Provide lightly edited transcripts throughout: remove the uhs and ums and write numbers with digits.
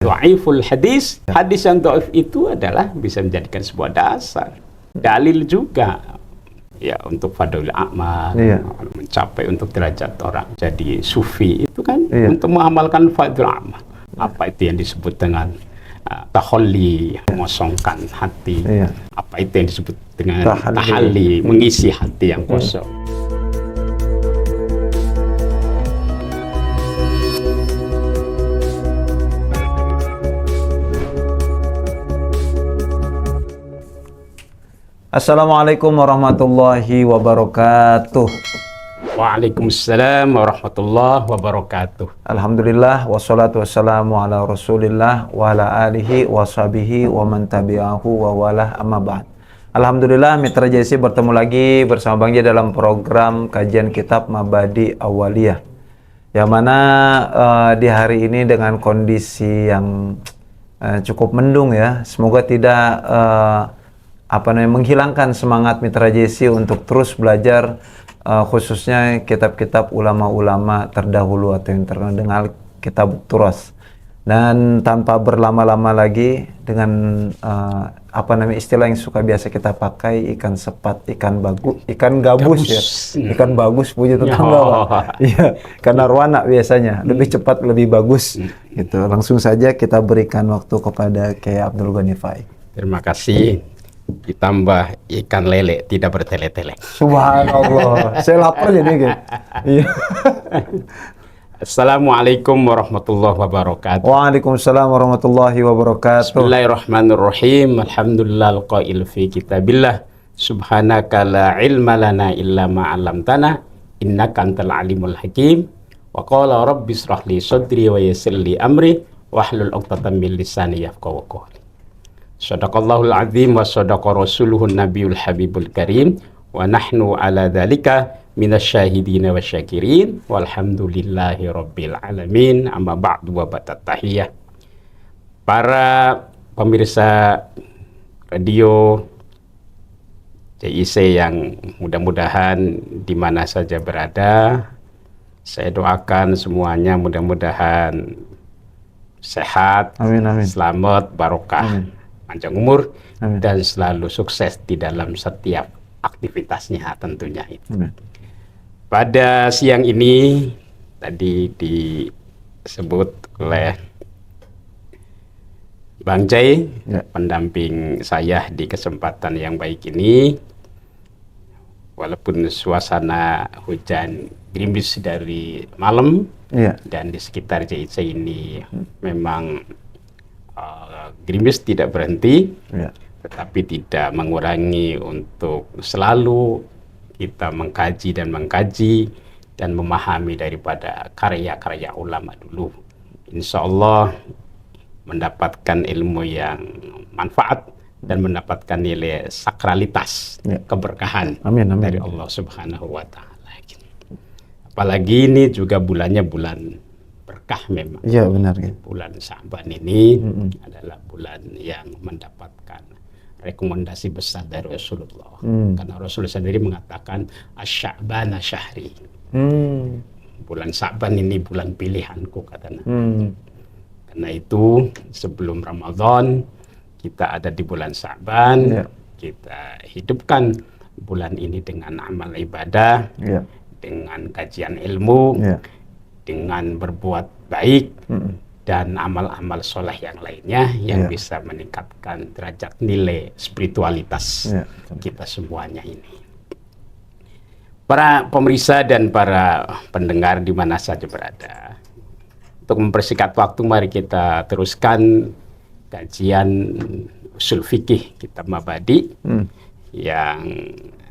Dhaiful hadis, hadis yang dhaif itu adalah bisa menjadikan sebuah dasar, dalil juga ya untuk fadlul amal, mencapai untuk derajat orang jadi sufi itu kan untuk mengamalkan fadlul amal. Apa itu yang disebut dengan tahalli, mengosongkan hati, apa itu yang disebut dengan tahalli, mengisi hati yang kosong. Assalamualaikum warahmatullahi wabarakatuh. Waalaikumsalam warahmatullahi wabarakatuh. Alhamdulillah wassalatu wassalamu ala Rasulillah wa ala alihi wa sahbihi wa man tabi'ahu wa walah amma ba'd. Alhamdulillah Mitra JC bertemu lagi bersama Bang J dalam program kajian kitab Mabadi Awaliyah. Yang mana di hari ini dengan kondisi yang cukup mendung ya. Semoga tidak menghilangkan semangat Mitra JC untuk terus belajar khususnya kitab-kitab ulama-ulama terdahulu atau yang terkenal dengan kitab Turas. Dan tanpa berlama-lama lagi dengan istilah yang suka biasa kita pakai, ikan sepat, ikan gabus ya. Ikan bagus puji tetangga. Iya, karena arwana biasanya lebih cepat lebih bagus gitu. Langsung saja kita berikan waktu kepada Kiai Abdul Ghani Faiz. Terima kasih. Ditambah ikan lele tidak bertele-tele. Subhanallah. Saya lapar jadi kayak. Iya. Assalamualaikum warahmatullahi wabarakatuh. Waalaikumsalam warahmatullahi wabarakatuh. Bismillahirrahmanirrahim. Alhamdulillah al-qail fi kitabillah. Subhanaka la ilma lana illa ma 'allamtana innaka antal alimul hakim. Wa qala rabbi ishrah li sadri wa yassir li amri wahlul 'uqdatam min lisani yafqahu qawli. Shadaqallahul azim wa sadaqa rasuluhun nabiyul habibul karim wa nahnu ala dhalika minasyahidina wa syakirin walhamdulillahi rabbil alamin amma ba'du wa ba'dat tahiyah. Para pemirsa radio JIC yang mudah-mudahan di mana saja berada, saya doakan semuanya mudah-mudahan sehat, amin, amin. Selamat, barokah, amin. Panjang umur, amin. Dan selalu sukses di dalam setiap aktivitasnya tentunya itu. Amin. Pada siang ini tadi disebut oleh Bang Jai, pendamping saya di kesempatan yang baik ini, walaupun suasana hujan gerimis dari malam dan di sekitar JIC ini memang gerimis tidak berhenti, tetapi tidak mengurangi untuk selalu kita mengkaji dan memahami daripada karya-karya ulama dulu. Insya Allah mendapatkan ilmu yang manfaat dan mendapatkan nilai sakralitas, keberkahan, amin, amin. Dari Allah Subhanahu wa Ta'ala. Apalagi ini juga bulannya bulan berkah memang. Iya benar. Bulan Sya'ban ini adalah bulan yang mendapatkan rekomendasi besar dari Rasulullah. Karena Rasulullah sendiri mengatakan Asy-Sya'bana syahri. Bulan Sya'ban ini bulan pilihanku katanya. Karena itu sebelum Ramadan kita ada di bulan Sya'ban, kita hidupkan bulan ini dengan amal ibadah, dengan kajian ilmu, dengan berbuat baik dan amal-amal soleh yang lainnya yang bisa meningkatkan derajat nilai spiritualitas kita semuanya ini. Para pemirsa dan para pendengar di mana saja berada, untuk mempersingkat waktu mari kita teruskan kajian usul fikih kitab Mabadi yang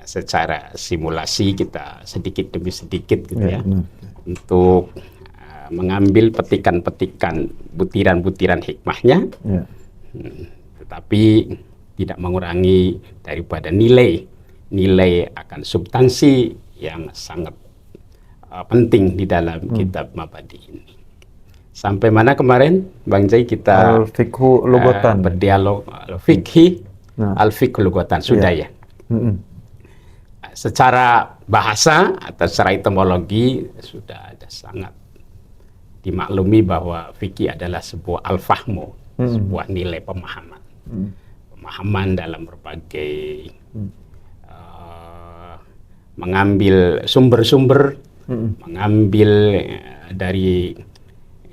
secara simulasi kita sedikit demi sedikit gitu untuk mengambil petikan-petikan butiran-butiran hikmahnya, tetapi tidak mengurangi daripada nilai akan substansi yang sangat penting di dalam kitab Mabadi ini. Sampai mana kemarin Bang Jai kita al-fiqhu lugatan berdialog al-fiqhi al-fiqhu lugatan sudah ya. Secara bahasa atau secara etimologi sudah ada sangat dimaklumi bahwa fikih adalah sebuah al-fahmu, sebuah nilai pemahaman. Pemahaman dalam berbagai mengambil sumber-sumber, mengambil dari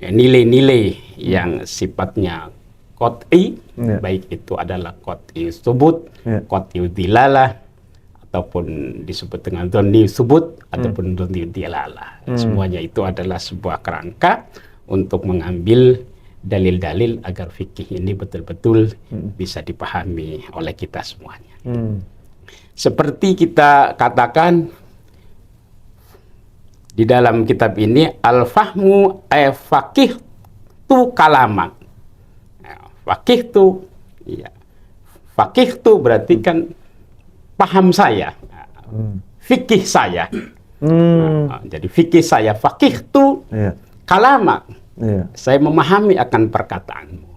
nilai-nilai yang sifatnya qat'i, baik itu adalah qat'i subut, qat'i dilalah, ataupun disebut dengan dhonni subut, ataupun dhonni dilalah. Semuanya itu adalah sebuah kerangka untuk mengambil dalil-dalil agar fikih ini betul-betul bisa dipahami oleh kita semuanya. Seperti kita katakan di dalam kitab ini, al-fahmu faqih tu kalamak. Faqih tu, ya. Faqih tu berarti kan paham saya, fikih saya. Jadi fikih saya, faqih tu kalamak. Saya memahami akan perkataanmu.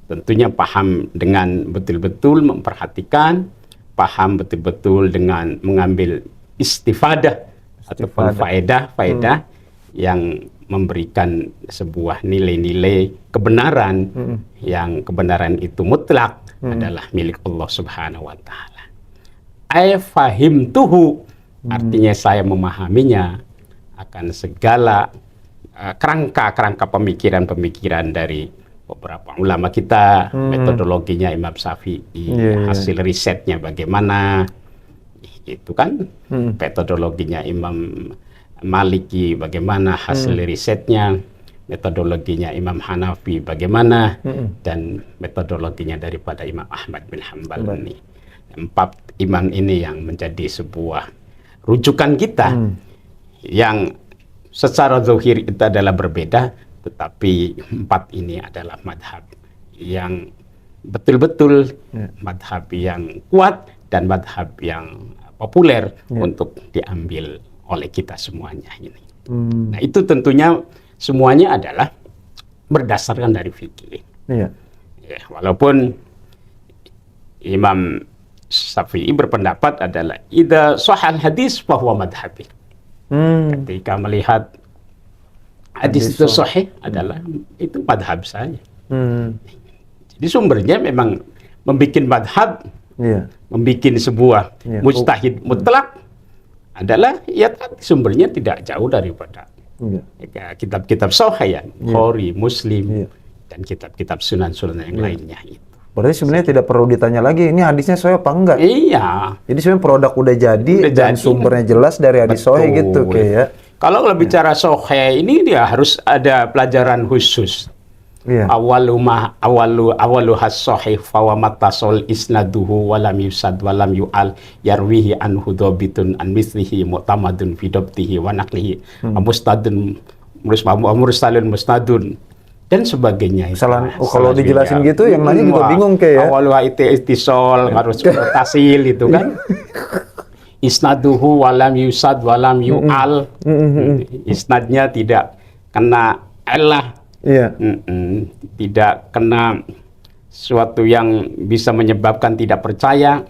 Tentunya paham dengan betul-betul memperhatikan, paham betul-betul dengan mengambil istifadah ataupun faedah yang memberikan sebuah nilai-nilai kebenaran, yang kebenaran itu mutlak adalah milik Allah Subhanahu wa taala. Ay fahimtuhu, artinya saya memahaminya akan segala kerangka-kerangka pemikiran-pemikiran dari beberapa ulama kita, metodologinya Imam Syafi'i, hasil risetnya bagaimana, itu kan metodologinya Imam Maliki bagaimana, hasil risetnya, metodologinya Imam Hanafi bagaimana, dan metodologinya daripada Imam Ahmad bin Hanbal ini. 4 imam ini yang menjadi sebuah rujukan kita, yang secara zahir itu adalah berbeda, tetapi 4 ini adalah madhab yang betul-betul madhab yang kuat dan madhab yang populer untuk diambil oleh kita semuanya ini. Nah, itu tentunya semuanya adalah berdasarkan dari fikih. Ya, walaupun Imam Syafi'i berpendapat adalah idza shahal hadis fa huwa madhhabi. Ketika melihat hadis itu sahih adalah itu madhab saya. Jadi sumbernya memang membuat madhab, membuat sebuah mujtahid mutlak adalah ya sumbernya tidak jauh daripada kitab-kitab sahih, Bukhari, Muslim, dan kitab-kitab sunan-sunan yang lainnya itu. Berarti sebenarnya tidak perlu ditanya lagi ini hadisnya sahih apa enggak. Iya. Jadi sebenarnya produk udah jadi dan sumbernya jelas dari hadis sahih gitu kayak. Kalau bicara sahih ini dia harus ada pelajaran khusus. Awalu has-sahih fa wa mattasal isnaduhu wa lam yusad wa lam yu'al yarwihi anhu dhabitun an mislihi mu'tamadun fi dabtihi wa naqlihi mustadun mursalun musnadun dan sebagainya. Kalau dijelasin gitu yang nanya juga bingung kayak ya. Awalu ittisal harus mutasil itu kan. Isnaduhu wa lam yusad wa lam yu'al. Isnadnya tidak kena Allah. Tidak kena sesuatu yang bisa menyebabkan tidak percaya.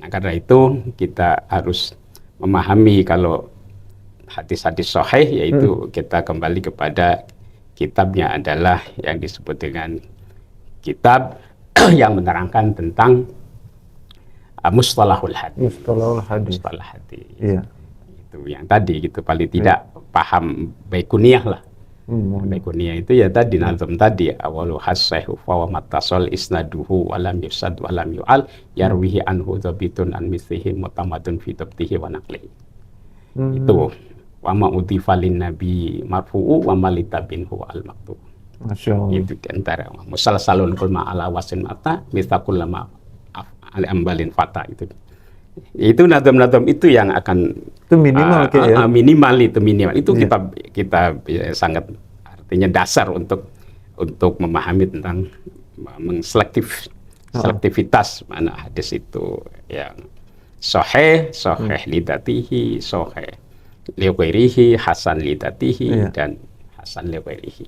Nah, karena itu kita harus memahami kalau hadis-hadis sahih, yaitu kita kembali kepada kitabnya adalah yang disebut dengan kitab yang menerangkan tentang mustalahul hadis. Mustalah hadis. Itu yang tadi gitu, paling tidak paham baikuniyah lah. Baikuniyah itu ya tadi nazam tadi, awalu hasaihu fa wa mattasal isnaduhu wa lam yusad wa lam yu'al yarwihi anhu dhabitun an mislihi mutamadun fi dabtihi wa naqlihi. Itu wa ma udhifa lin nabi marfu'u wa malitabinhu al maktub. Masyaallah. Itu di antara musalsalun kul ma ala wasin mata mithaqul lama al ambalin fata itu nazam-nazam itu yang akan itu minimal minimal itu kita sangat artinya dasar untuk memahami tentang selektivitas mana hadis itu yang sahih lidatihi, sahih liwairihi, hasan lidatihi, dan hasan liwairihi,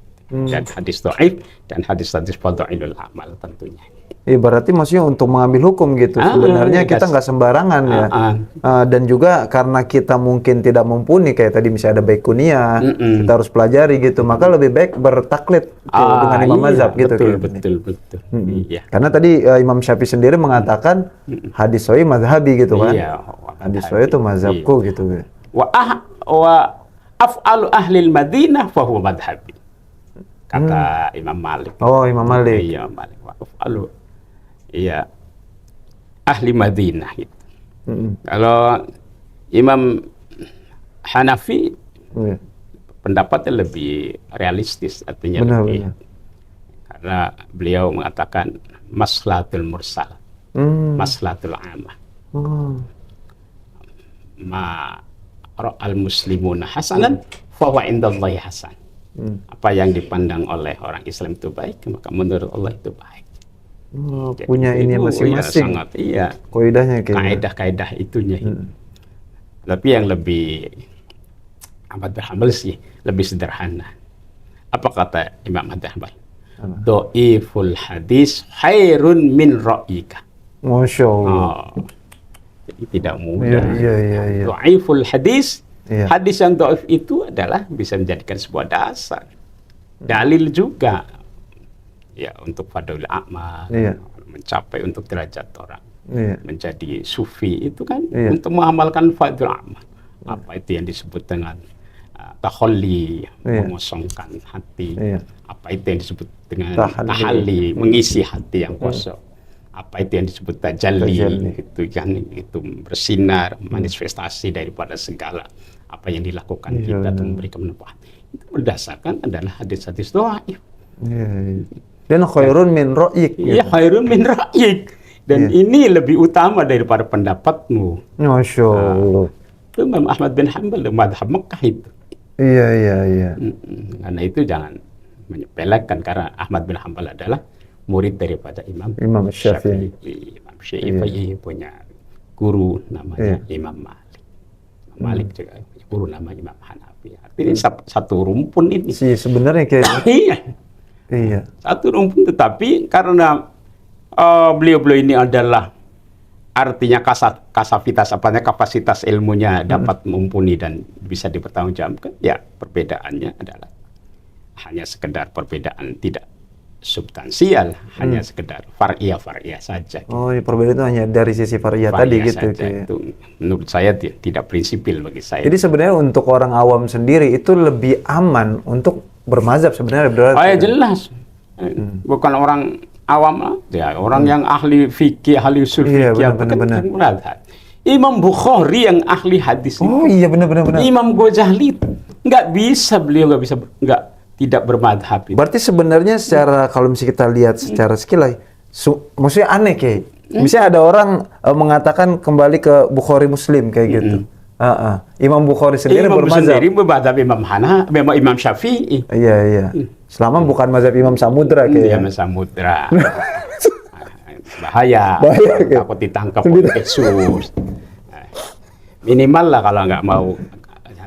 dan hadis dhaif dan hadis fadhailul amal tentunya. Berarti maksudnya untuk mengambil hukum gitu. Sebenarnya kita nggak sembarangan ya. Dan juga karena kita mungkin tidak mumpuni, kayak tadi misalnya ada baikunia, kita harus pelajari gitu. Maka lebih baik bertaklid dengan imam mazhab gitu. Betul. Iya. Karena tadi Imam Syafi'i sendiri mengatakan hadis sahih mazhabi gitu kan. Iya. Hadis sahih itu mazhabku gitu. Wa af'alu ahlil Madinah fa huwa madhhabi. Kata Imam Malik. Oh, Imam Malik. Iya, Malik. Wa af'alu ahli Madinah gitu. Kalau Imam Hanafi pendapatnya lebih realistis, artinya lebih, karena beliau mengatakan maslahatul mursal, maslahatul amah. Ma ra'al muslimuna hasanan fa huwa indallahi hasan. Apa yang dipandang oleh orang Islam itu baik, maka menurut Allah itu baik. Punya ini masing-masing. Sangat, iya. Kaidah-kaidah itunya. Tapi yang lebih Ahmad bin Hanbal sih lebih sederhana. Apa kata Imam Ahmad bin Hanbal? Dhaiful hadis khairun min ra'yika. Masya Allah. Jadi tidak mudah. Iya. Dhaiful hadis, hadis yang dhaif itu adalah bisa menjadikan sebuah dasar. Dalil juga. Ya, untuk fadlul amal, mencapai untuk derajat orang, menjadi sufi itu kan untuk mengamalkan fadlul amal. Apa itu yang disebut dengan takhalli, mengosongkan hati. Apa itu yang disebut dengan tahalli, mengisi hati yang kosong. Apa itu yang disebut tajalli, itu kan itu bersinar, manifestasi daripada segala apa yang dilakukan kita untuk memberikan manfaat. Itu berdasarkan adalah hadis-hadis dhaif. Dan khairun min ra'yik. Iya, khairun min ra'yik. Dan ini lebih utama daripada pendapatmu. Masya Allah. Itu Imam Ahmad bin Hanbal, madhab Mekah itu. Iya. Karena itu jangan menyepelekan, karena Ahmad bin Hanbal adalah murid daripada Imam Syafi'i. Imam Syafi'i punya guru namanya Imam Malik. Malik juga punya guru namanya Imam Hanafi. Artinya satu rumpun ini. Sebenarnya kayak Iya. Satu rumpun, tetapi karena beliau-beliau ini adalah artinya kapasitas ilmunya dapat mumpuni dan bisa dipertanggungjawabkan, ya perbedaannya adalah hanya sekedar perbedaan tidak substansial, hanya sekedar far'iyah saja. Oh, perbedaan itu hanya dari sisi far'iyah tadi gitu. Itu menurut saya tidak prinsipil bagi saya. Jadi sebenarnya untuk orang awam sendiri itu lebih aman untuk bermazhab sebenarnya berarti. Oh ya jelas. Bukan orang awam ya, orang yang ahli fikih, ahli usul fikih, benar. Imam Bukhari yang ahli hadis. Oh iya benar. Imam Ghazali beliau tidak bermadhab. Berarti sebenarnya secara kalau misalnya kita lihat secara sekilas, maksudnya aneh kayak. Misalnya ada orang mengatakan kembali ke Bukhari Muslim kayak gitu. Imam Bukhari sendiri bermadzhab Imam Syafi'i. Iya. Selama bukan mazhab Imam Samudra kayak. Imam Samudra. Bahaya takut ditangkap Yesus. Minimal lah kalau nggak mau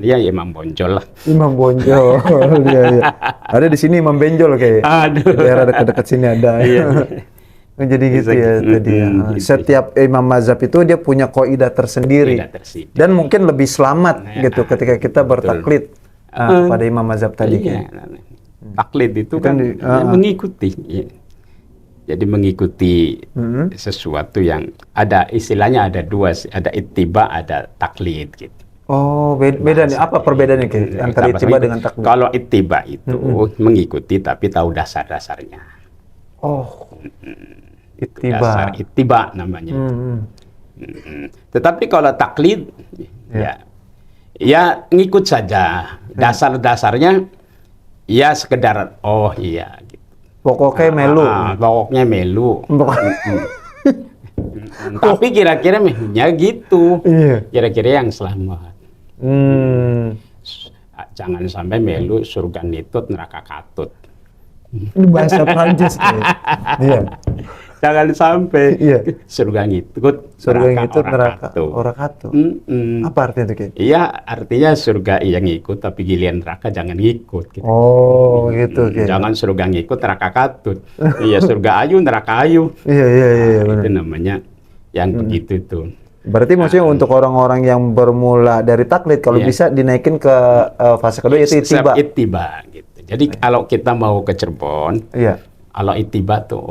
ya Imam Bonjol lah. Imam Bonjol. Iya. Ada di sini Imam Benjol kayak. Daerah dekat-dekat sini ada. Jadi gitu ya tadi ya. Setiap imam mazhab itu dia punya kaidah tersendiri. Dan mungkin lebih selamat gitu ketika kita bertaklid pada imam mazhab tadi. Taklid itu kan mengikuti. Jadi mengikuti sesuatu yang ada istilahnya ada dua, ada ittiba, ada taklid gitu. Oh, beda nih. Apa perbedaannya antara ittiba dengan taklid? Kalau ittiba itu mengikuti tapi tahu dasar-dasarnya. Oh. Ittiba namanya. Tetapi kalau taklid ya ngikut saja dasar-dasarnya, ya sekedar gitu. Pokoknya melu. Tapi kira-kira melunya gitu. Kira-kira yang selamat. Jangan sampai melu surga nitut neraka katut. Ini bahasa Prancis. Iya. Jangan sampai Iya. surga ngikut, Surga ngikut, neraka orakato. orakato. Apa artinya itu, Ki? Iya, artinya surga yang ngikut, tapi giliran neraka jangan ngikut. Gitu. Oh, gitu, Ki. Jangan surga ngikut, neraka katut. Iya, surga ayu, neraka ayu. Iya, Nah, benar. itu namanya yang begitu tuh. Berarti maksudnya untuk orang-orang yang bermula dari taklid, kalau Iya. bisa dinaikin ke fase kedua yaitu ittiba. Ittiba gitu. Jadi kalau kita mau ke Cirebon, Iya. kalau ittiba tuh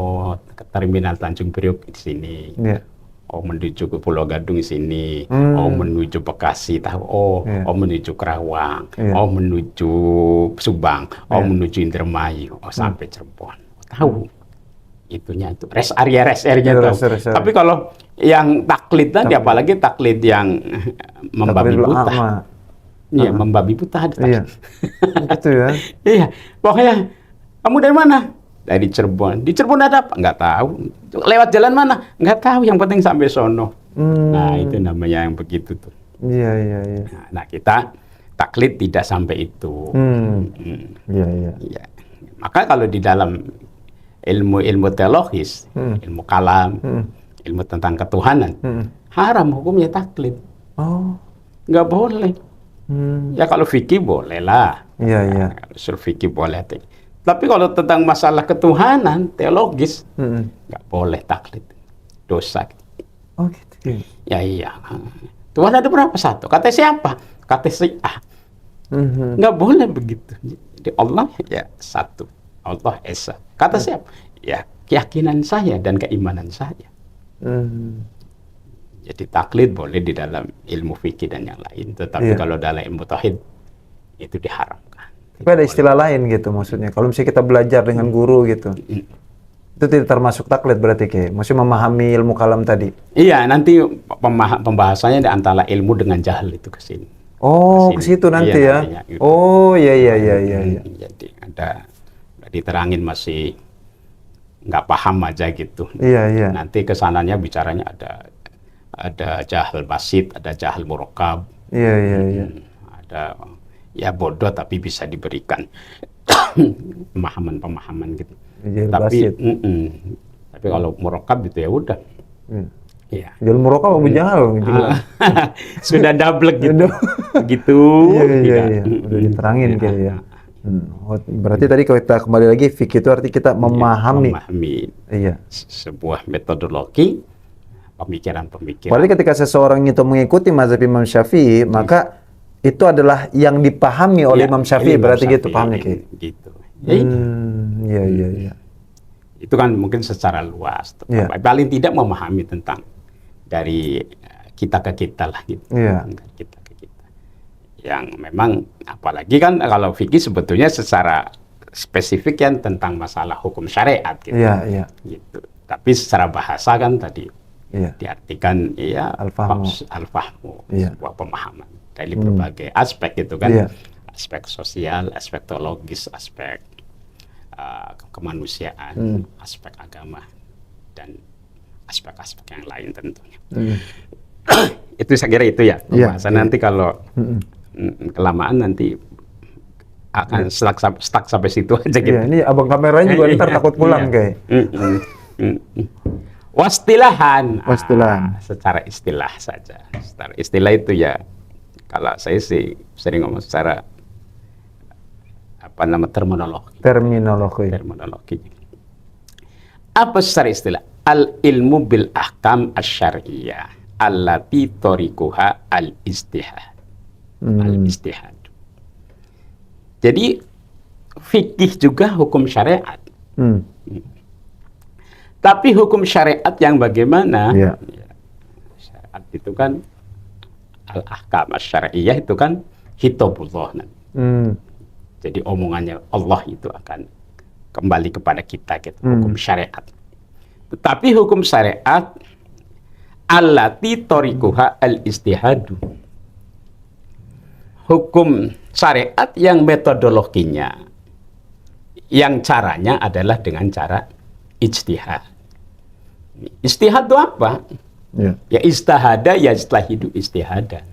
ke terminal Tanjung Priok di sini. Iya. Menuju ke Pulau Gadung sini. Hmm. Menuju Bekasi tahu. Iya. Menuju Kerawang. Iya. Menuju Subang. Iya. Menuju Indramayu. Sampai Cirebon. Tahu. Itunya itu rest area-nya tahu. Rest area. Tapi kalau yang taklid tadi, apalagi taklid yang membabi Taklidul buta. a'ma. Iya, membabi buta ada taklid. Iya. Gitu ya. Iya, pokoknya kamu dari mana? Dari Cirebon. Di Cirebon ada apa? Nggak tahu. Lewat jalan mana? Nggak tahu. Yang penting sampai sono. Nah, itu namanya yang begitu tuh. Iya. Nah, kita taklid tidak sampai itu. Iya. Ya. Maka kalau di dalam ilmu teologis, ilmu kalam, ilmu tentang ketuhanan, haram hukumnya taklid. Oh. Nggak boleh. Ya kalau fikih boleh lah. Iya. Kalau usul fikih boleh. Tapi kalau tentang masalah ketuhanan, teologis, nggak boleh taklid. Dosa. Oh gitu. Ya iya. Tuhan ada berapa? Satu. Kata siapa? Kata si A. Nggak boleh begitu. Jadi Allah ya satu. Allah Esa. Kata siapa? Ya keyakinan saya dan keimanan saya. Jadi taklid boleh di dalam ilmu fikih dan yang lain. Tetapi kalau dalam ilmu tauhid itu diharamkan. Tapi ada istilah lain gitu maksudnya. Kalau misalnya kita belajar dengan guru gitu, itu tidak termasuk taklid berarti, Ki? Maksudnya memahami ilmu kalam tadi? Iya, nanti pembahasannya di antara ilmu dengan jahil itu ke sini. Oh, ke situ nanti iya, ya? Nantinya, gitu. Oh, iya. Jadi ada diterangin masih nggak paham aja gitu. Iya. Nanti kesananya bicaranya ada jahil basit, ada jahil murakab. Iya. Ada ya bodoh tapi bisa diberikan pemahaman gitu. Jahil Tapi basit. tapi kalau murakab itu ya udah. Iya. Jahil murakab Abu Jahal. Sudah double gitu. Gitu. Iya. Udah diterangin kayak ya. Berarti tadi kalau kita kembali lagi fikih itu arti kita memahami. Iya. Sebuah metodologi pemikiran-pemikiran. Berarti ketika seseorang itu mengikuti mazhab Imam Syafi'i, maka itu adalah yang dipahami oleh Imam Syafi'i, berarti gitu pahamnya, Ki? Gitu. Iya. Itu kan mungkin secara luas. Paling tidak memahami tentang dari kita ke kita lah gitu. Iya. Kita ke kita. Yang memang apalagi kan kalau fikih sebetulnya secara spesifik kan tentang masalah hukum syariat gitu. Iya. Gitu. Tapi secara bahasa kan tadi diartikan ya al-fahmu, sebuah pemahaman dari berbagai aspek gitu kan. Aspek sosial, aspek teologis, aspek kemanusiaan, aspek agama, dan aspek-aspek yang lain tentunya. Itu saya kira itu ya pembahasan. Nanti kalau kelamaan nanti akan stuck sampai situ aja gitu. Ini abang kameranya juga ntar takut pulang kayak. Wastilahan. Secara istilah saja. Secara istilah itu ya, kalau saya sih sering ngomong secara terminologi. Apa secara istilah? Al-ilmu bil ahkam asy-syar'iyyah allati tariquha al-istihad. Al-istihad. Jadi fikih juga hukum syariat. Tapi hukum syariat yang bagaimana? Syariat itu kan al-ahkam asy-syar'iyyah itu kan hitabullah. Jadi omongannya Allah itu akan kembali kepada kita gitu, hukum syariat. Tetapi hukum syariat allati tariquha al-istihadu. Hukum syariat yang metodologinya, yang caranya adalah dengan cara ijtihad. Ijtihad itu apa? Ya istihada ya istahidu istihadan.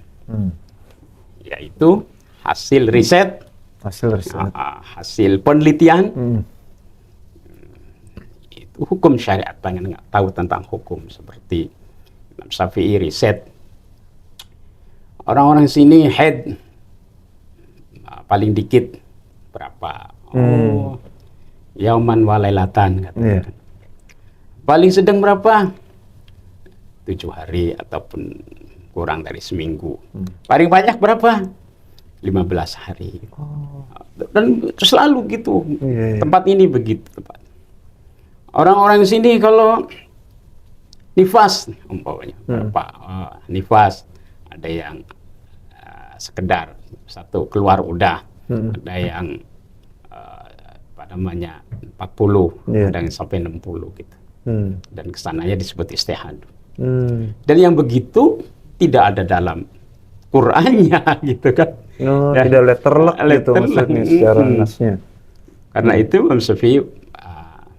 Yaitu hasil riset, hasil penelitian, itu hukum syariat, pengen tahu tentang hukum, seperti Imam Syafi'i riset orang-orang sini haid paling dikit berapa? Oh, yauman walailatan katanya. Paling sedang berapa? 7 hari ataupun kurang dari seminggu. Paling banyak berapa? 15 hari. Dan selalu gitu. Tempat ini begitu tempat. Orang-orang sini kalau nifas umpamanya berapa? Nifas ada yang sekedar satu keluar udah, ada yang apa namanya 40, ada yang sampai 60 gitu. Dan kesananya disebut istihad. Dan yang begitu tidak ada dalam Qur'annya gitu kan. Tidak letterlock gitu maksudnya secara nasnya. Karena itu Imam Syafi'i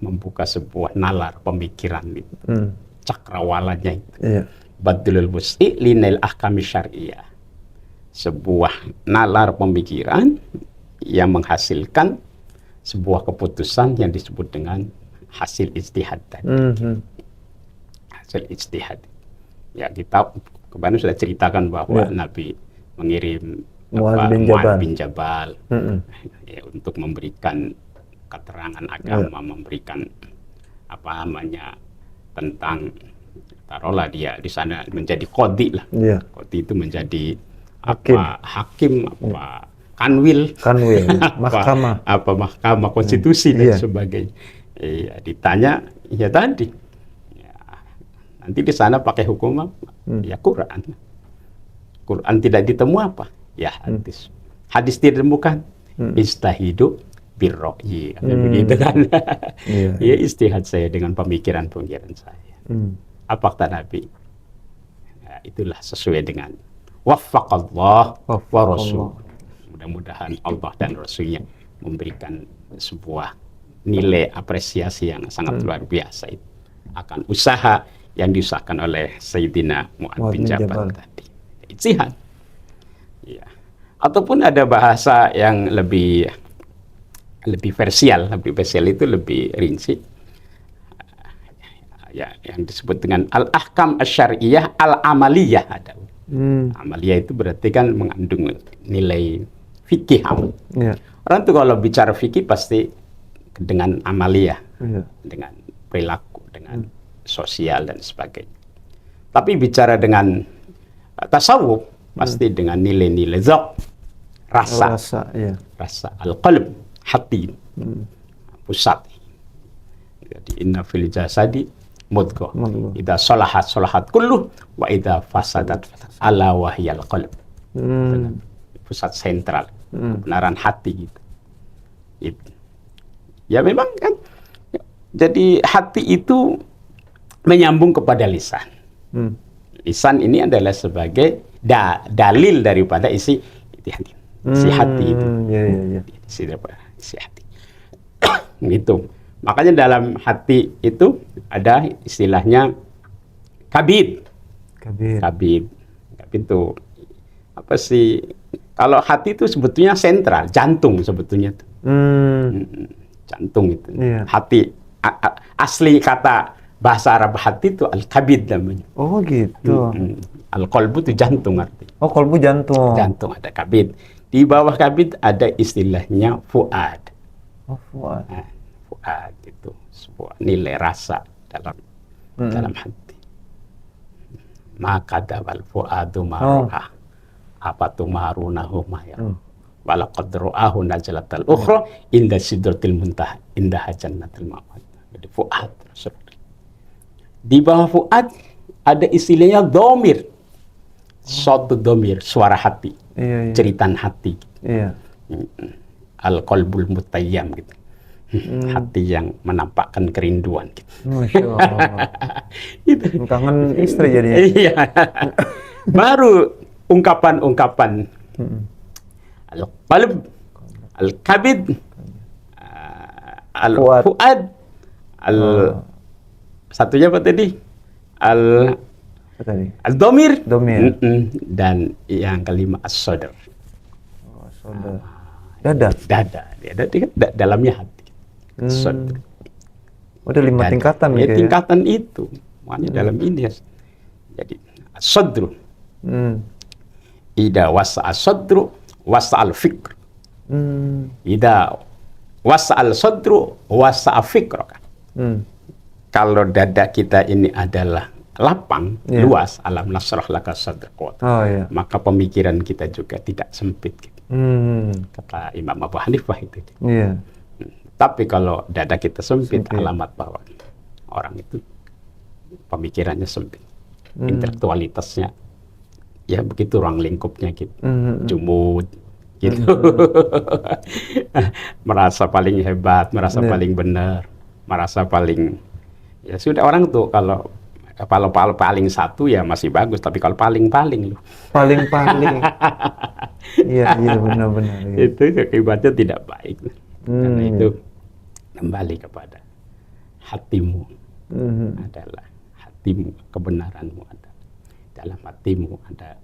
membuka sebuah nalar pemikiran gitu. Cakrawalanya itu. Badlul wus'i linail ahkami syar'iyyah. Sebuah nalar pemikiran yang menghasilkan sebuah keputusan yang disebut dengan hasil ijtihad tadi. Hasil ijtihad. Ya, kita kemarin sudah ceritakan bahwa Nabi mengirim Mu'adz bin Jabal ya, untuk memberikan keterangan agama, memberikan apa namanya tentang, taruhlah dia di sana menjadi qadhi lah. Qadhi itu menjadi hakim apa kanwil mahkamah konstitusi dan sebagainya. Ya, ditanya ya tadi ya, nanti di sana pakai hukum apa? Ya Quran tidak ditemu apa ya hadis tidak ditemukan istahidu birro'yi begitu kan. Ya istihad saya dengan pemikiran saya. Apa kata Nabi? Ya, itulah sesuai dengan waffaqallah wa rasul. Mudah-mudahan Allah dan Rasulnya memberikan sebuah nilai apresiasi yang sangat luar biasa itu akan usaha yang diusahakan oleh Sayyidina Mu'adz bin Jabal tadi. Ijtihad. Ya. Ataupun ada bahasa yang lebih versial itu lebih rinci. Ya, yang disebut dengan al-ahkam asy-syar'iyyah al-amaliyah ada. Amaliyah itu berarti kan mengandung nilai fikih. Orang tuh kalau bicara fikih pasti dengan amaliyah, dengan perilaku, dengan sosial dan sebagainya. Tapi bicara dengan tasawuf pasti dengan nilai-nilai zauq, rasa al-qalb, hati, pusat. Jadi inna fil jasadi mudghah idza salahat kullu wa idza fasadat ala wahyal qalb. Pusat sentral kebenaran hati gitu. Ya memang kan, jadi hati itu menyambung kepada lisan. Lisan ini adalah sebagai dalil daripada isi hati. Isi hati itu. Isi hati. Gitu. Makanya dalam hati itu ada istilahnya kabid. Kabid itu apa sih? Kalau hati itu sebetulnya sentral, jantung sebetulnya itu. Jantung itu. Hati asli kata bahasa Arab hati itu al-kabid namanya. Oh gitu. Al-qalbu itu jantung artinya. Oh, qalbu jantung. Jantung ada kabid. Di bawah kabid ada istilahnya fuad. Oh, fuad. Fuad itu sebuah nilai rasa dalam hati. Maka dawal fuadu marah. Apa tumarunahu maya. Walaqad ra'ahu najlatal ukhra inda sidratil muntaha inda jannatul ma'wa. Jadi fuad. Di bawah fuad ada istilahnya dhamir. Suatu dhamir, suara hati. Ceritan hati. Al-qalbul mutayyam gitu. Hati yang menampakkan kerinduan gitu. Masya Allah. Gitu. Kangen istri jadinya. Iya. Baru ungkapan-ungkapan al-qalb, al-kabid, al-fuad, satunya apa tadi? Al-dhamir, dan yang kelima as-sadr. Dada. Dada. Dalamnya hati. Sadr. Udah 5 tingkatan ya, gitu ya. tingkatan itu. Makanya dalam ini ya. Jadi as-sadru. Ida wasa as-sadru wasa al-fikr. Ida wasa al-sadru wasa al-fikr. Kalau dada kita ini adalah lapang, luas, alam nasrah laka sadrak, maka pemikiran kita juga tidak sempit. Gitu. Kata Imam Abu Hanifah itu. Tapi kalau dada kita sempit, alamat bahwa orang itu pemikirannya sempit, intelektualitasnya ya begitu, ruang lingkupnya gitu, jumud gitu, merasa paling hebat, merasa paling benar, merasa paling, ya sudah, orang tuh kalau paling satu ya masih bagus, tapi kalau paling loh. Paling. Iya benar-benar. Itu akibatnya tidak baik. Karena itu kembali kepada hatimu. Adalah hatimu, kebenaranmu ada. Dalam hatimu ada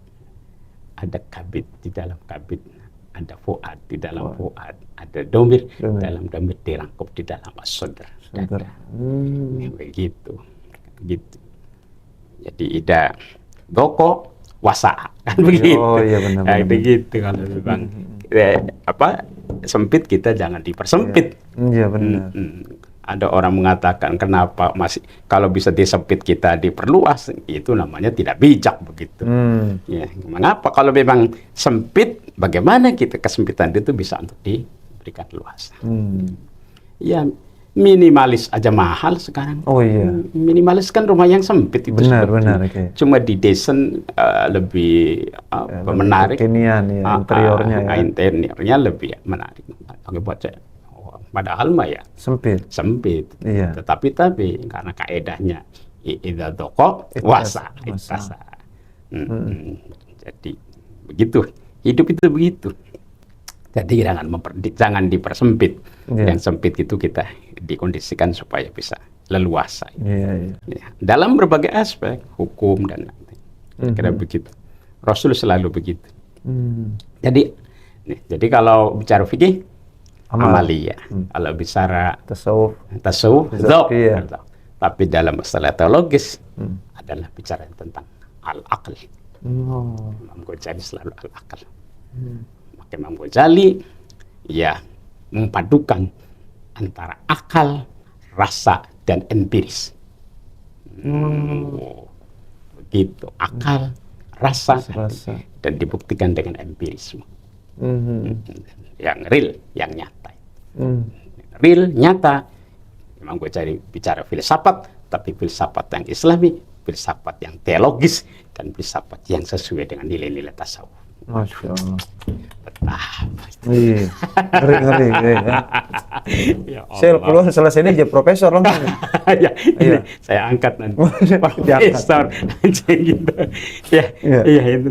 kabid, di dalam kabid ada fuad, di dalam fuad ada domir, dalam domir dirangkup di dalam as-sadr. Begitu. Jadi ida doko wasa, kan begitu. Benar. Begitu kalau memang sempit, kita jangan dipersempit. Iya benar. Ada orang mengatakan kenapa masih kalau bisa disempit kita diperluas, itu namanya tidak bijak begitu. Ya, mengapa kalau memang sempit, bagaimana kita kesempitan itu bisa untuk diberikan luas? Ya, minimalis aja mahal sekarang. Minimalis kan rumah yang sempit itu. Benar. Cuma didesain lebih menarik. Kekinian ya, interiornya interiornya lebih menarik. Buat saya. Padahal mah ya sempit. Iya. Tetapi karena kaedahnya idza doko wasa. Jadi begitu. Hidup itu begitu. Jadi jangan dipersempit. Yang sempit itu kita dikondisikan supaya bisa leluasa. Ya. Dalam berbagai aspek, hukum dan kira begitu. Rasul selalu begitu. Jadi kalau bicara fikih, amaliyah. Kalau bicara tasawuf, tapi dalam masalah teologis adalah bicara tentang al-aql. Imam Ghazali selalu al-aql. Maka Imam Ghazali ya memadukan antara akal, rasa, dan empiris. Begitu, akal, rasa, dan dibuktikan dengan empirisme. Yang real, yang nyata. Real, nyata. Memang gue cari bicara filsafat, tapi filsafat yang islami, filsafat yang teologis, dan filsafat yang sesuai dengan nilai-nilai tasawuf. Masya Allah. Betapa. Ngeri. Ya saya peluang selesai ini jadi profesor langsung. Ini saya angkat nanti. Profesor. Gitu. Iya itu.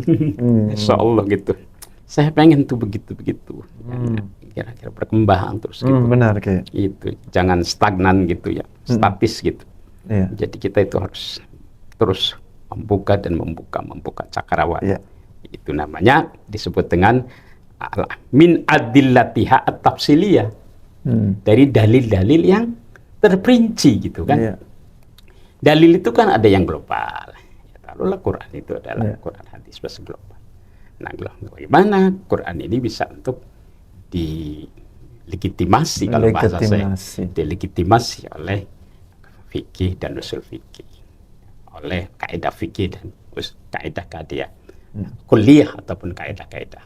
Insya Allah gitu. Saya pengen tuh begitu. Kira-kira perkembangan terus gitu. Benar kayak. Itu jangan stagnan gitu ya, statis gitu. Jadi kita itu harus terus membuka cakrawala. Itu namanya disebut dengan min adillatiha at-tafsiliyah. Dari dalil-dalil yang terperinci gitu kan. Dalil itu kan ada yang global. Lalu Quran itu adalah Quran hadis bahasa global. Nah, bagaimana Quran ini bisa untuk dilegitimasi, kalau bahasa saya, dilegitimasi oleh fikih dan usul fikih, oleh kaidah fikih dan kaidah kaidah kuliah ataupun kaidah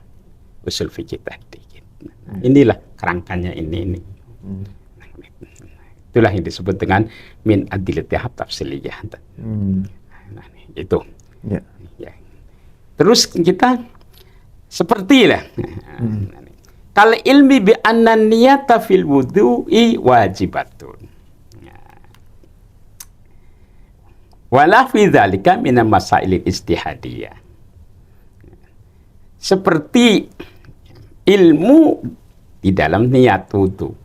usul fikih tadi. Nah, inilah kerangkanya ini. Itulah yang disebut dengan min adillatiha tafsiliyah. Nah, itu. Ya. Terus kita sepertilah kal ilmi bi anna niyata fil wudu'i wajibatun. Wala fi dzalika min masail istihadiyah. Seperti ilmu di dalam niat wudu.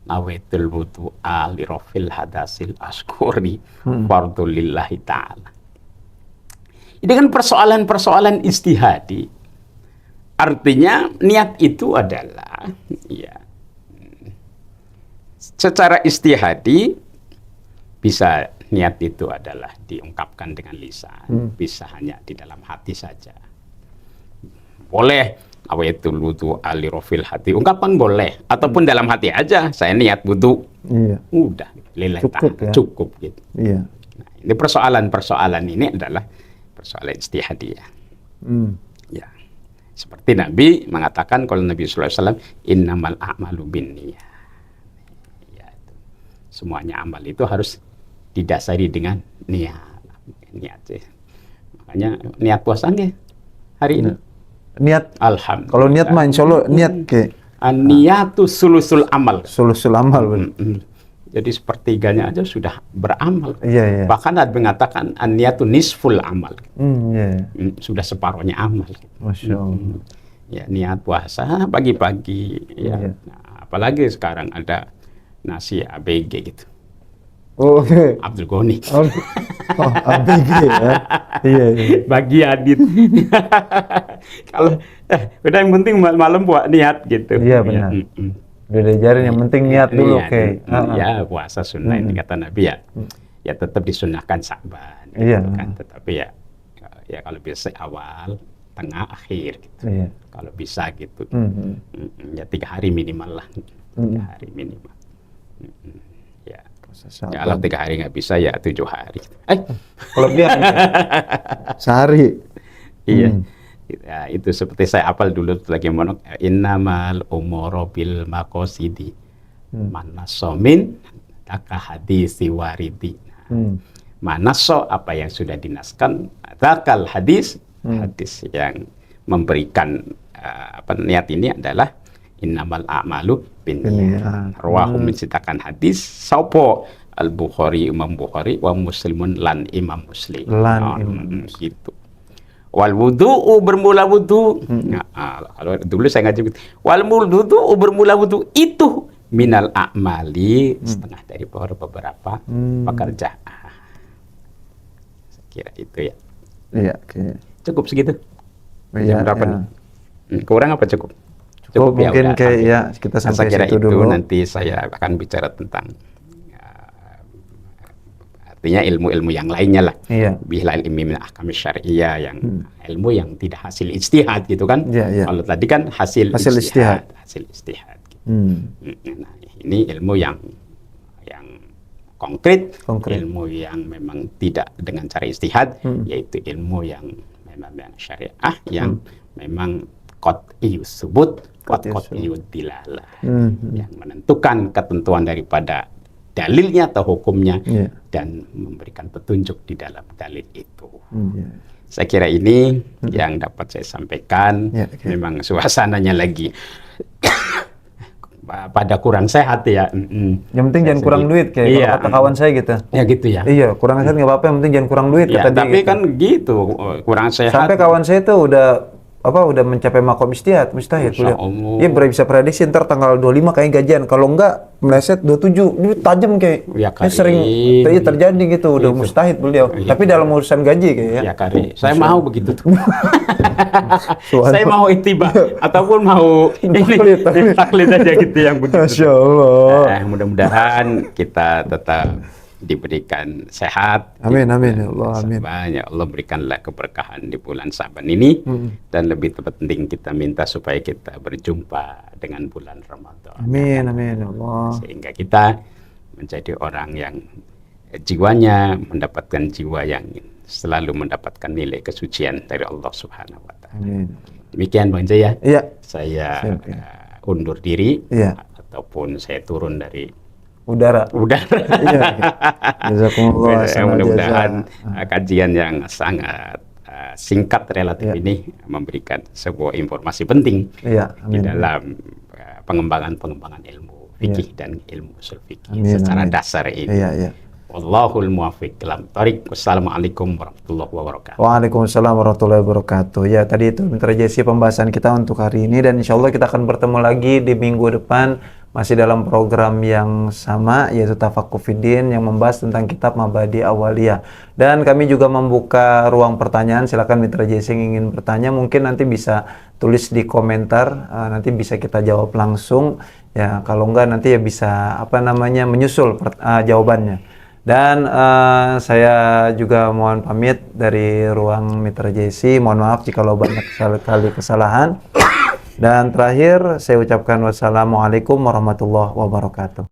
Nawaitul wudu'a li rafil hadasil asghari fardhu lillahi ta'ala. Ini kan persoalan-persoalan istihadi. Artinya niat itu adalah secara istihadi bisa niat itu adalah diungkapkan dengan lisan, bisa hanya di dalam hati saja. Boleh awaitul wudu ali rofil hati, ungkapan boleh, ataupun dalam hati aja, saya niat wudu. Iya. Udah, lillahi Cukup ta'ala, ya. cukup gitu. Iya. Nah, ini persoalan ini adalah persoalan ijtihadiyah. Ya. Seperti Nabi mengatakan, kalau Nabi SAW, innamal a'malu binniyah. Ya, itu. Semuanya amal itu harus didasari dengan niat. Niat sih. Makanya niat puasanya hari ini. Niat. Alhamdulillah. Kalau niat mah insya Allah niat ke An-niyatu sulusul amal. sulusul amal. Jadi sepertiganya aja sudah beramal. Iya. Bahkan ada mengatakan an-niyatu nisful amal. Iya. Sudah separuhnya amal. Masya Allah. Ya, niat puasa pagi-pagi. Ya. Iya. Nah, apalagi sekarang ada nasi ABG gitu. Oh, oke. Abdul Ghani. Oh, ABG ya. Iya. Bagi Adit. Kalau udah yang penting malam buat niat gitu. Iya, benar. Ya, Udah diajarin yang penting niat dulu, Niat. oke. Ya, puasa sunnah ini kata Nabi ya. Ya tetap disunahkan Sa'ban. Iya. Gitu kan. Tetapi ya kalau bisa awal, tengah, akhir gitu. Iya. Kalau bisa gitu. Ya 3 hari minimal lah. 3 hari minimal. Ya. Ya, kalau 3 hari nggak bisa ya 7 hari. Kelebihan. Sehari. Iya. Ya, itu seperti saya apal dulu lagi monok, innamal umuru bil maqasidi manasomin taka hadisi waridi. Manaso apa yang sudah dinaskan, takal hadis yang memberikan niat ini adalah innamal a'malu binniyat. Rawahu menciptakan hadis sapa Al-Bukhari, Imam Bukhari, wa Muslimun lan Imam Muslim. Gitu. Wal wudu'u bermula wudu. Kalau dulu saya ngaji wal wudu'u bermula wudu itu minal a'mali, setengah dari beberapa pekerjaan. Saya kira itu ya. Iya, oke. Cukup segitu. Iya, Berapa iya. nih? Kurang apa cukup? Cukup mungkin udah, kayak amin. ya kita sampai saya kira situ itu dulu. nanti saya akan bicara tentang artinya ilmu-ilmu yang lainnya lah. Iya. Bihlal ilmi min ahkam syariah yang ilmu yang tidak hasil ijtihad gitu kan. Iya. Kalau tadi kan hasil ijtihad. Hasil ijtihad. Gitu. Nah, ini ilmu yang konkret, ilmu yang memang tidak dengan cara ijtihad, yaitu ilmu yang memang syariah yang memang qat'iyus subut, qat'iyud dilalah. Yang menentukan ketentuan daripada dalilnya atau hukumnya dan memberikan petunjuk di dalam dalil itu. Saya kira ini yang dapat saya sampaikan. Memang suasananya lagi pada kurang sehat ya. Yang penting jangan kurang duit kayak kata kawan saya gitu. Ya gitu ya. Iya, kurang sehat nggak apa-apa, yang penting jangan kurang duit Ya, kata dia. tapi gitu. kan gitu, kurang sehat. Sampai kawan saya tuh udah mencapai makom istihad, mustahil. Masya Allah. Iya, bisa prediksi ntar tanggal 25 kayak gajian. Kalau enggak meleset 27, ini tajam kayak. Ya, Sering terjadi gitu, udah mustahil beliau. Tapi dalam urusan gaji kayak ya. Ya kari, saya mau begitu tuh. Saya mau ittiba ataupun mau ini taklid aja gitu yang begitu. Masya Allah. Mudah-mudahan kita tetap diberikan sehat. Amin ya Allah, amin. Ya Allah berikanlah keberkahan di bulan Sa'ban ini dan lebih penting kita minta supaya kita berjumpa dengan bulan Ramadan. Amin ya Allah. Sehingga kita menjadi orang yang jiwanya mendapatkan jiwa yang selalu mendapatkan nilai kesucian dari Allah Subhanahu wa taala. Amin. Demikian Bang Jaya. Iya. Saya undur diri ataupun saya turun dari udara. Iya. Jazakumullah. Mudah-mudahan kajian yang sangat singkat relatif ini memberikan sebuah informasi penting di dalam pengembangan ilmu fikih dan ilmu usul fikih secara dasar ini. Wallahul muwaffiq ila thoriq. Wassalamualaikum warahmatullahi wabarakatuh. Waalaikumsalam warahmatullahi wabarakatuh. Ya, tadi itu Mitra Jesi pembahasan kita untuk hari ini, dan insya Allah kita akan bertemu lagi di minggu depan masih dalam program yang sama, yaitu Tafaqquh Fiddin yang membahas tentang kitab Mabadi Awaliyah. Dan kami juga membuka ruang pertanyaan. Silakan Mitra Jesi yang ingin bertanya mungkin nanti bisa tulis di komentar, nanti bisa kita jawab langsung. Ya, kalau enggak nanti ya bisa menyusul jawabannya. Dan saya juga mohon pamit dari ruang Mitra JC. Mohon maaf jika banyak sekali kesalahan. Dan terakhir saya ucapkan wassalamualaikum warahmatullahi wabarakatuh.